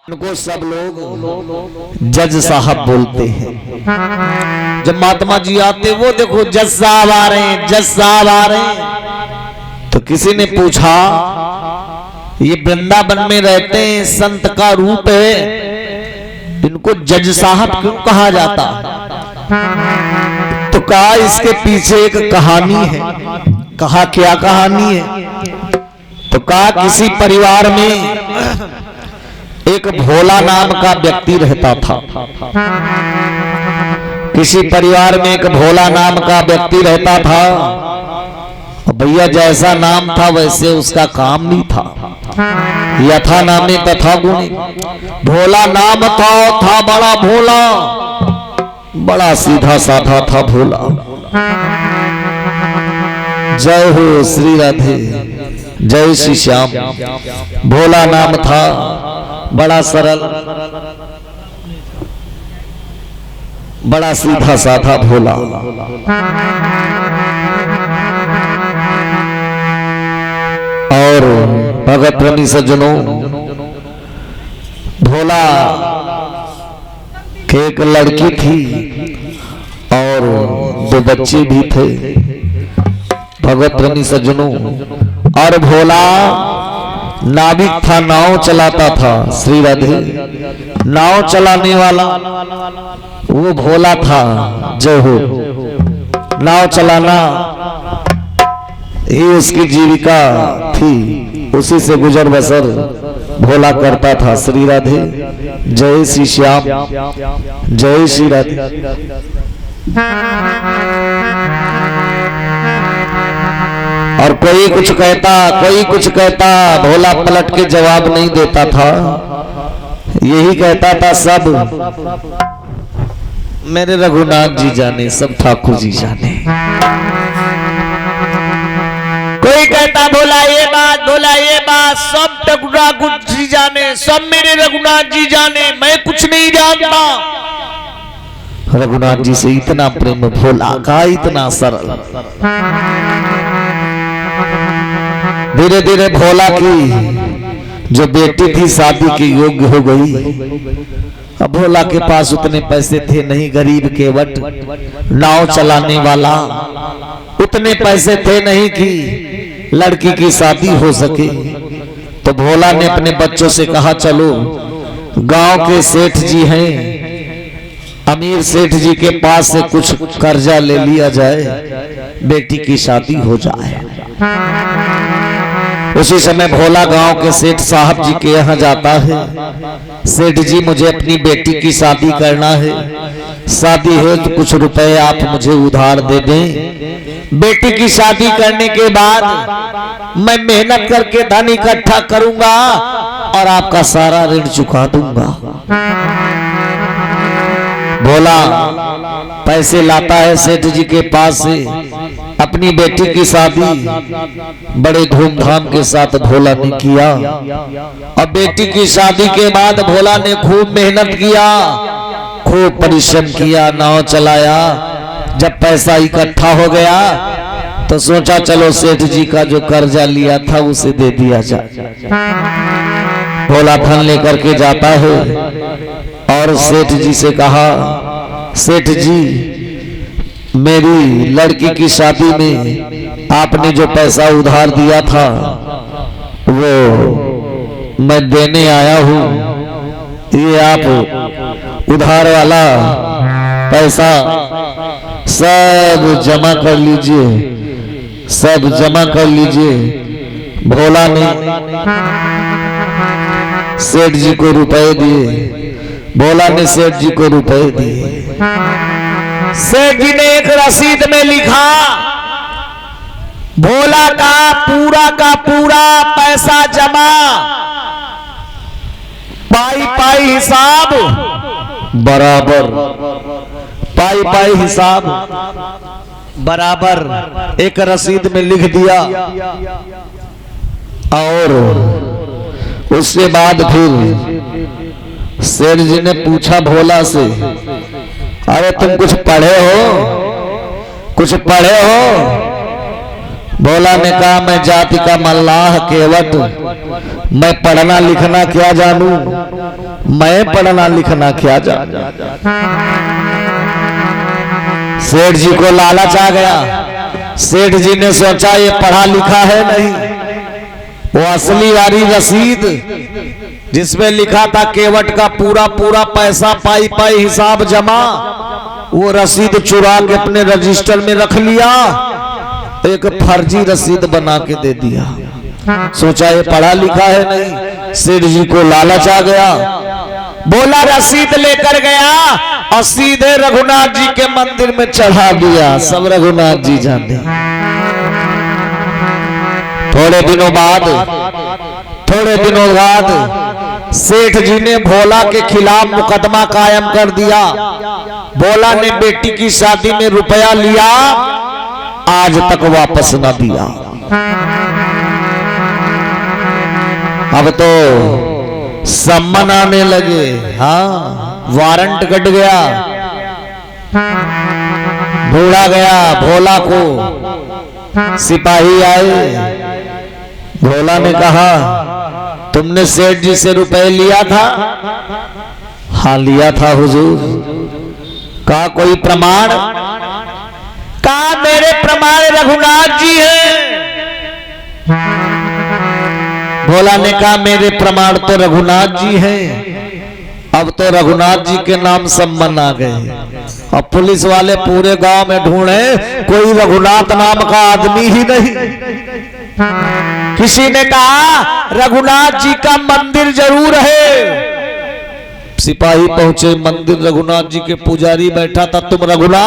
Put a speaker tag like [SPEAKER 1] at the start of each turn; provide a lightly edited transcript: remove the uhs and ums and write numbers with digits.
[SPEAKER 1] उनको सब लोग जज साहब बोलते हैं। जब महात्मा जी आते वो देखो जज साहब आ रहे हैं, जज साहब आ रहे हैं। तो किसी ने पूछा ये वृंदावन में रहते हैं, संत का रूप है, इनको जज साहब क्यों कहा जाता? तो कहा इसके पीछे एक कहानी है। कहा क्या कहानी है? तो कहा किसी परिवार में एक भोला नाम का व्यक्ति रहता था। किसी परिवार में एक भोला नाम का व्यक्ति रहता था। भैया जैसा नाम था वैसे उसका काम नहीं था। यथा नामे तथा गुणी। भोला नाम था बड़ा भोला, बड़ा सीधा साधा था भोला। जय हो श्री राधे, जय श्री श्याम। भोला नाम था, बड़ा सरल, बड़ा सीधा साधा भोला। और भगत प्रेमी सज्जनों, भोला के एक लड़की थी और दो बच्चे भी थे। भगत प्रेमी सज्जनों, और भोला नाविक था, नाव चलाता था। श्री राधे, नाव चलाने वाला वो भोला था। जय हो। नाव चलाना ही उसकी जीविका थी, उसी से गुजर बसर भोला करता था। श्री राधे, जय श्री श्याम, जय श्री राधे। और कोई कुछ कहता, कोई कुछ कहता, भोला पलट के जवाब नहीं देता था। यही कहता था सब मेरे रघुनाथ जी जाने, सब ठाकुर जी जाने। कोई कहता भोला ये बात, भोला ये बात, सब ठाकुर जी जाने, सब मेरे रघुनाथ जी जाने, मैं कुछ नहीं जानता। रघुनाथ जी से इतना प्रेम भोला का, इतना सरल। धीरे धीरे भोला की जो बेटी थी शादी के योग्य हो गई। अब भोला के पास उतने पैसे थे नहीं, गरीब केवट नाव चलाने वाला, उतने पैसे थे नहीं कि लड़की की शादी हो सके। तो भोला ने अपने बच्चों से कहा चलो गांव के सेठ जी हैं, अमीर सेठ जी के पास से कुछ कर्जा ले लिया जाए, बेटी की शादी हो जाए। उसी समय भोला गांव के सेठ साहब जी के यहाँ जाता है। सेठ जी मुझे अपनी बेटी की शादी करना है, शादी है तो कुछ रुपए आप मुझे उधार दे दें। बेटी की शादी करने के बाद मैं मेहनत करके धन इकट्ठा करूंगा और आपका सारा ऋण चुका दूंगा। भोला पैसे लाता है सेठ जी के पास से। अपनी बेटी की शादी बड़े धूमधाम के साथ भोला ने किया। अब बेटी की शादी के बाद भोला ने खूब मेहनत किया, खूब परिश्रम किया, नाव चलाया। जब पैसा इकट्ठा हो गया तो सोचा चलो सेठ जी का जो कर्जा लिया था उसे दे दिया जाए। भोला धन लेकर के जाता है और सेठ जी से कहा, सेठ जी मेरी लड़की की शादी में आपने जो पैसा उधार दिया था वो मैं देने आया हूँ। ये आप उधार वाला पैसा सब जमा कर लीजिए, सब जमा कर लीजिए। भोला ने सेठ जी को रुपए दिए। भोला ने सेठ जी को रुपए दिए। सेठ जी ने एक रसीद में लिखा, भोला का पूरा पैसा जमा, पाई पाई हिसाब बराबर, पाई पाई हिसाब बराबर एक रसीद में लिख दिया। और उसके बाद फिर सेठ जी ने पूछा भोला से, अरे तुम कुछ पढ़े हो, कुछ पढ़े हो? भोला ने कहा मैं जाति का मल्लाह केवट, मैं पढ़ना लिखना क्या जानू, मैं पढ़ना लिखना क्या जानू। सेठ जी को लालच आ गया। सेठ जी ने सोचा ये पढ़ा लिखा है नहीं, वो असली वाली रसीद जिसमें लिखा था केवट का पूरा पूरा पैसा पाई पाई हिसाब जमा, वो रसीद चुरा के अपने रजिस्टर में रख लिया, एक फर्जी रसीद बना के दे दिया। सोचा ये पढ़ा लिखा है नहीं। सेठ जी को लालच आ गया। बोला रसीद लेकर गया और सीधे रघुनाथ जी के मंदिर में चढ़ा दिया। सब रघुनाथ जी जाने। थोड़े दिनों बाद सेठ जी ने भोला के खिलाफ मुकदमा कायम कर दिया। भोला ने बेटी की शादी में रुपया लिया, आज तक वापस न दिया। अब तो सम्मन आने लगे। हाँ, वारंट कट गया, ढूंढा गया भोला को। सिपाही आए। भोला ने कहा तुमने सेठ जी से रुपए लिया था? हाँ लिया था हुजूर। कहा कोई प्रमाण? कहा मेरे प्रमाण रघुनाथ जी हैं। भोला ने कहा मेरे प्रमाण तो रघुनाथ जी हैं। अब तो रघुनाथ जी के नाम सम्मन आ गए। अब पुलिस वाले पूरे गांव में ढूंढे, कोई रघुनाथ नाम का आदमी ही नहीं। किसी ने कहा रघुनाथ जी का मंदिर जरूर है। सिपाही पहुंचे मंदिर, रघुनाथ जी के पुजारी बैठा था। तुम रघुनाथ